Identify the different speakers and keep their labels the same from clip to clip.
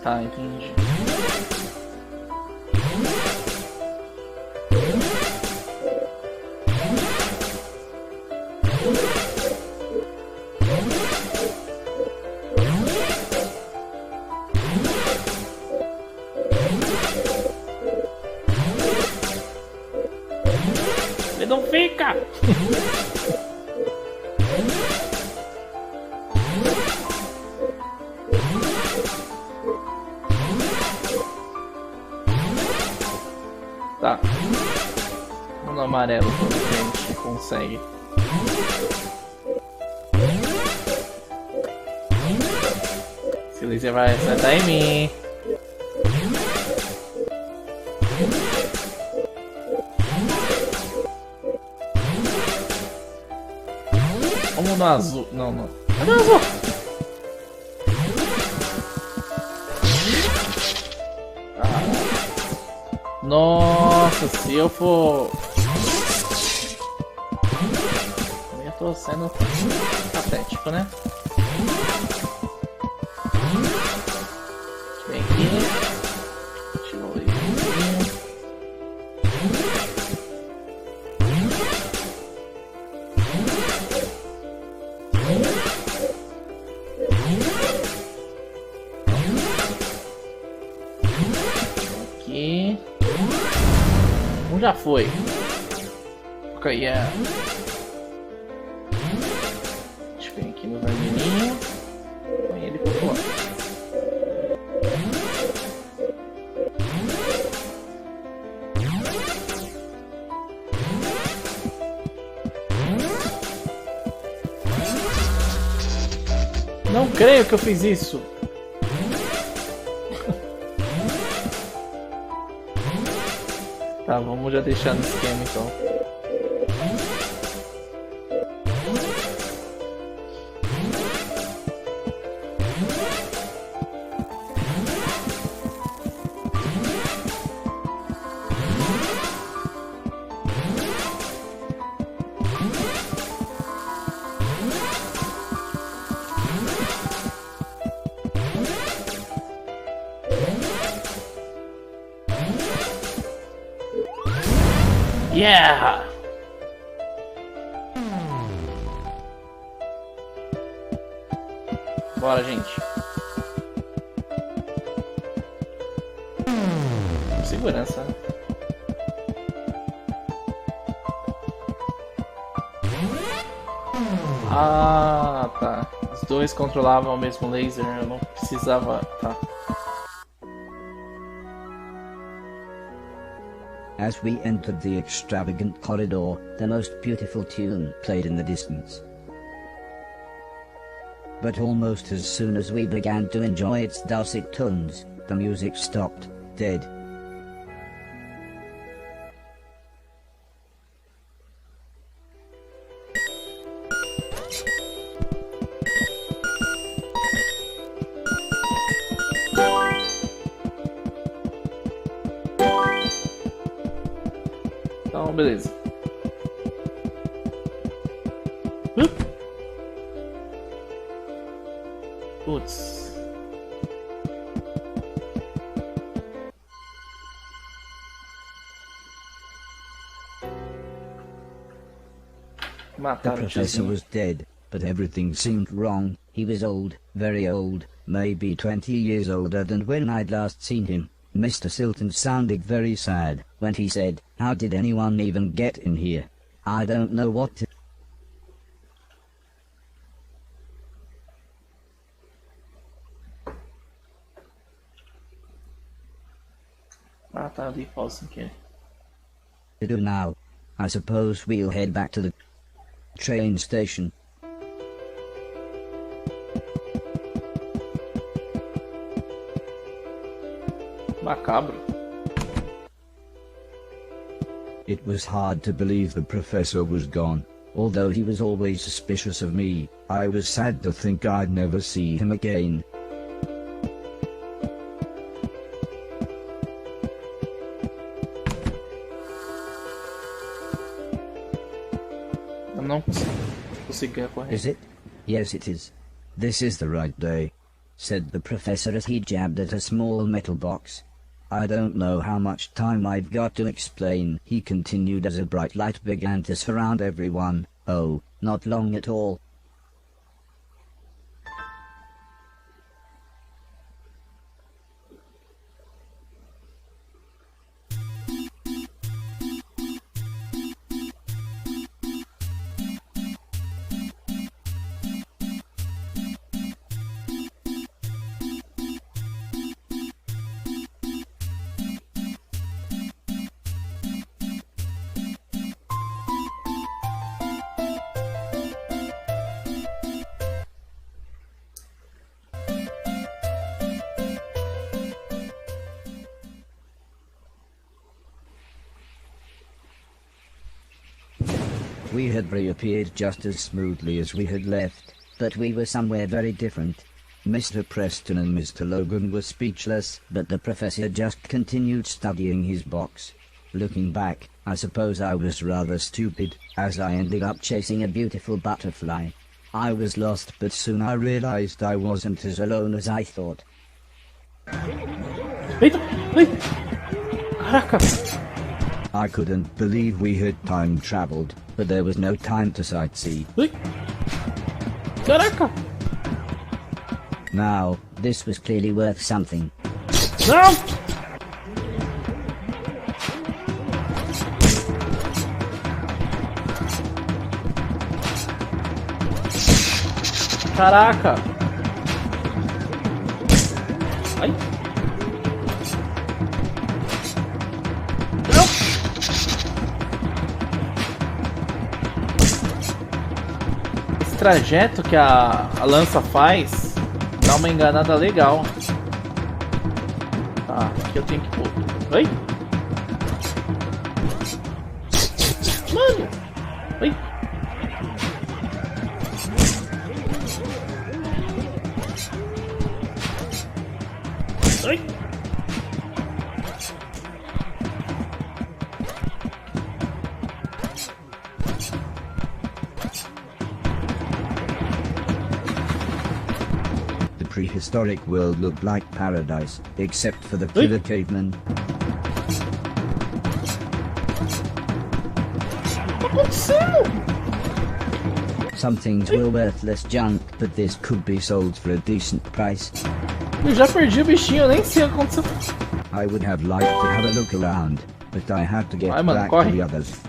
Speaker 1: tá, entendi.
Speaker 2: Ele não fica!
Speaker 1: Tá. No amarelo, como que a gente consegue. Esse laser vai acertar em mim. Vamos no azul. Não, não. Cadê o azul? Nossa, se eu for... Eu tô sendo patético, né? Vem aqui. Deixa eu ver. Aqui. Um já foi. Ok, yeah. Deixa eu ver aqui no vermelhinho. Põe ele pro fora. Não creio que eu fiz isso. Tá, vamos já deixar no esquema então. Yeah! Bora, gente. Segurança, né? Ah, tá. Os dois controlavam o mesmo laser, eu não precisava... Tá.
Speaker 3: As we entered the extravagant corridor, the most beautiful tune played in the distance. But almost as soon as we began to enjoy its dulcet tones, the music stopped, dead.
Speaker 1: Então, beleza. Putz.
Speaker 3: The
Speaker 1: Mataram o
Speaker 3: professor
Speaker 1: tiozinho.
Speaker 3: was dead, but everything seemed wrong. He was old, very old, maybe 20 years older than when I'd last seen him. Mr. Silton sounded very sad when he said, "How did anyone even get in here? I don't know what to..."
Speaker 1: Ah, tá ali, pausa sem querer.
Speaker 3: do now. I suppose we'll head back to the train station.
Speaker 1: Macabro.
Speaker 3: It was hard to believe the professor was gone. Although he was always suspicious of me, I was sad to think I'd never see him again.
Speaker 1: Eu não consegui correr.
Speaker 3: Is it? Yes, it is. This is the right day. said the professor as he jabbed at a small metal box. I don't know how much time I've got to explain, he continued as a bright light began to surround everyone. Oh, not long at all. We had reappeared just as smoothly as we had left, but we were somewhere very different. Mr. Preston and Mr. Logan were speechless, but the professor just continued studying his box. Looking back, I suppose I was rather stupid, as I ended up chasing a beautiful butterfly. I was lost, but soon I realized I wasn't as alone as I thought.
Speaker 1: Eita! Ai! Caraca!
Speaker 3: I couldn't believe we had time traveled, but there was no time to sightsee.
Speaker 1: Ai! Caraca!
Speaker 3: Now, this was clearly worth something.
Speaker 1: Não! Caraca! Ai! Não! Esse trajeto que a lança faz dá uma enganada legal. Tá, aqui eu tenho que pôr. Oi? Mano! Oi! Oi!
Speaker 3: The prehistoric world looked like paradise, except for the killer cavemen. Some things were worthless junk, but this could be sold for a decent price.
Speaker 1: Eu já perdi o bichinho, eu nem sei o que aconteceu.
Speaker 3: I would have liked to have a look around, but I had to get
Speaker 1: Vai, mano,
Speaker 3: back
Speaker 1: corre.
Speaker 3: to the others.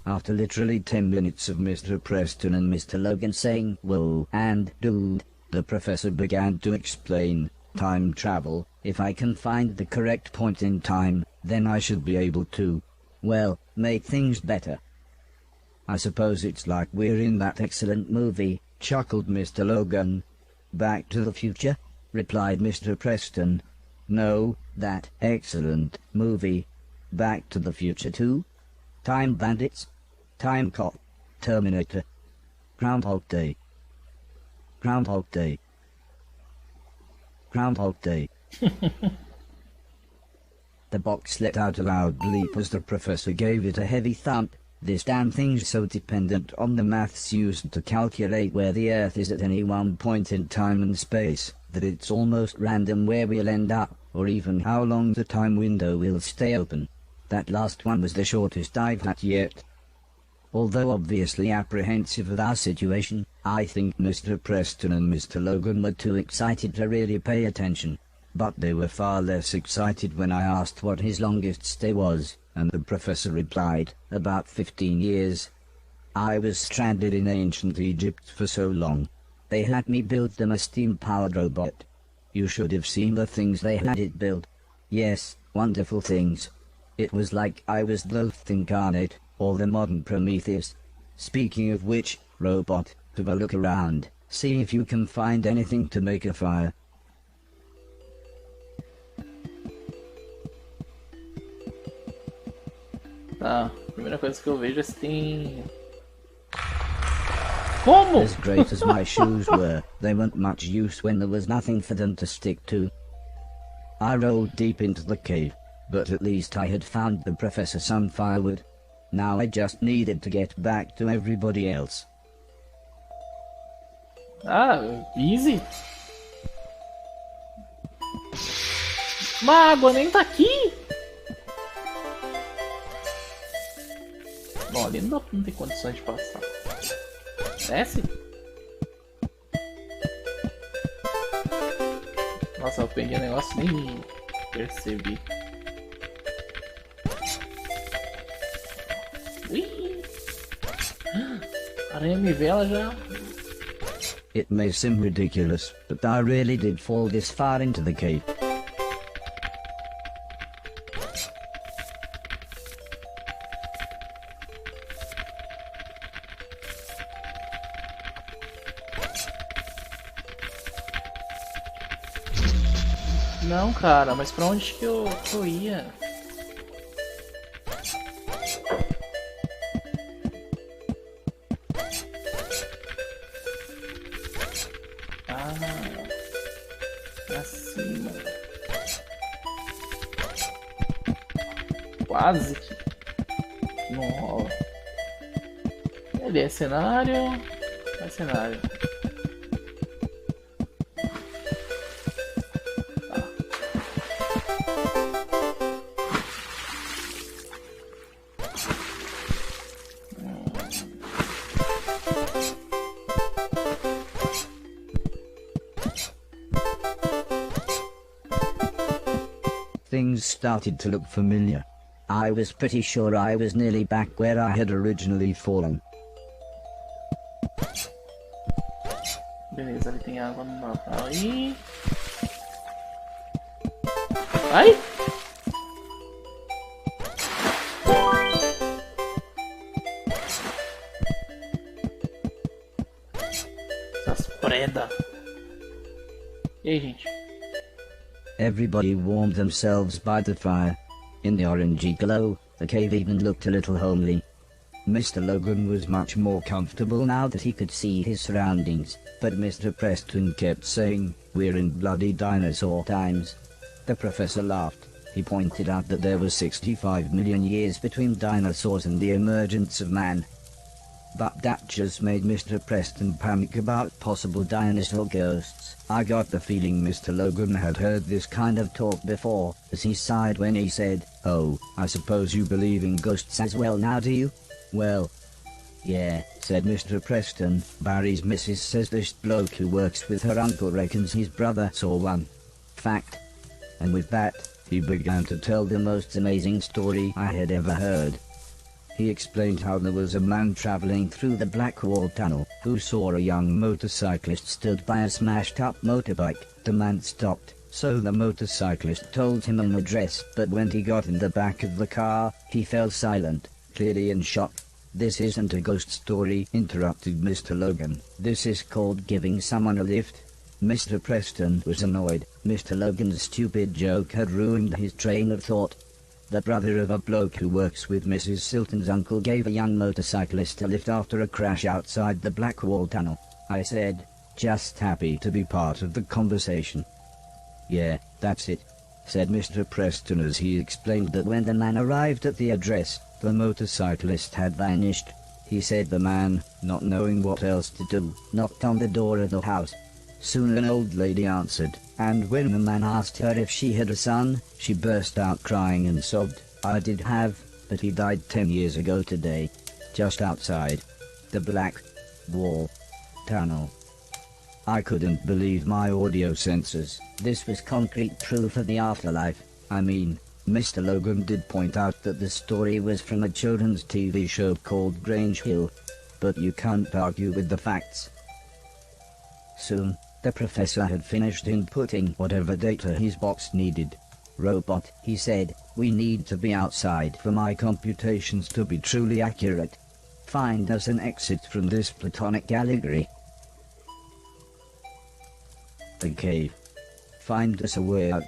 Speaker 3: After literally 10 minutes of Mr. Preston and Mr. Logan saying, "Whoa," and "dude," the professor began to explain, time travel, if I can find the correct point in time, then I should be able to, well, make things better. I suppose it's like we're in that excellent movie, chuckled Mr. Logan. Back to the Future? Replied Mr. Preston. No, that excellent movie. Back to the Future 2? Time Bandits? Time Cop? Terminator? Groundhog Day? Groundhog Day? Groundhog Day? The box let out a loud bleep as the professor gave it a heavy thump. This damn thing's so dependent on the maths used to calculate where the Earth is at any one point in time and space, that it's almost random where we'll end up, or even how long the time window will stay open. That last one was the shortest I've had yet. Although obviously apprehensive of our situation, I think Mr. Preston and Mr. Logan were too excited to really pay attention. But they were far less excited when I asked what his longest stay was, and the professor replied, about 15 years. I was stranded in ancient Egypt for so long. They had me build them a steam-powered robot. You should have seen the things they had it build. Yes, wonderful things. It was like I was Thoth incarnate, or the modern Prometheus. Speaking of which, robot, have a look around, see if you can find anything to make a fire.
Speaker 1: Tá, a primeira coisa que eu vejo é se tem... Como?
Speaker 3: As great as my shoes were, they weren't much use when there was nothing for them to stick to. I rolled deep into the cave, but at least I had found the professor some firewood. Now I just needed to get back to everybody else.
Speaker 1: Ah, easy. Uma água nem tá aqui. Bom, ali não tem condições de passar. Desce? Nossa, eu peguei o negócio e nem percebi. Ui! A aranha me vê, ela já...
Speaker 3: It may seem ridiculous, but I really did fall this far into the cave.
Speaker 1: Não, cara, mas pra onde que eu ia? Ah, acima. Quase que não rola. Ele é cenário, é cenário.
Speaker 3: Things started to look familiar. I was pretty sure I was nearly back where I had originally fallen.
Speaker 1: Beleza, ali tem água no mapa. Aí. Ai! Essas preda. E aí, gente?
Speaker 3: Everybody warmed themselves by the fire. In the orangey glow, the cave even looked a little homely. Mr. Logan was much more comfortable now that he could see his surroundings, but Mr. Preston kept saying, "We're in bloody dinosaur times." The professor laughed. He pointed out that there was 65 million years between dinosaurs and the emergence of man. But that just made Mr. Preston panic about possible dinosaur ghosts. I got the feeling Mr. Logan had heard this kind of talk before, as he sighed when he said, "Oh, I suppose you believe in ghosts as well now, do you?" "Well, yeah," said Mr. Preston. "Barry's missus says this bloke who works with her uncle reckons his brother saw one. Fact." And with that, he began to tell the most amazing story I had ever heard. He explained how there was a man traveling through the Black Wall Tunnel who saw a young motorcyclist stood by a smashed-up motorbike. The man stopped, so the motorcyclist told him an address, but when he got in the back of the car, he fell silent, clearly in shock. "This isn't a ghost story," interrupted Mr. Logan. "This is called giving someone a lift." Mr. Preston was annoyed. Mr. Logan's stupid joke had ruined his train of thought. The brother of a bloke who works with Mrs. Silton's uncle gave a young motorcyclist a lift after a crash outside the Black Wall Tunnel. I said, just happy to be part of the conversation. "Yeah, that's it," said Mr. Preston as he explained that when the man arrived at the address, the motorcyclist had vanished. He said the man, not knowing what else to do, knocked on the door of the house. Soon an old lady answered, and when the man asked her if she had a son, she burst out crying and sobbed, "I did have, but he died 10 years ago today, just outside the Black Wall Tunnel." I couldn't believe my audio sensors. This was concrete proof of the afterlife. I mean, Mr. Logan did point out that the story was from a children's TV show called Grange Hill, but you can't argue with the facts. Soon, the professor had finished inputting whatever data his box needed. "Robot," he said, "we need to be outside for my computations to be truly accurate. Find us an exit from this platonic allegory." The cave. Find us a way out.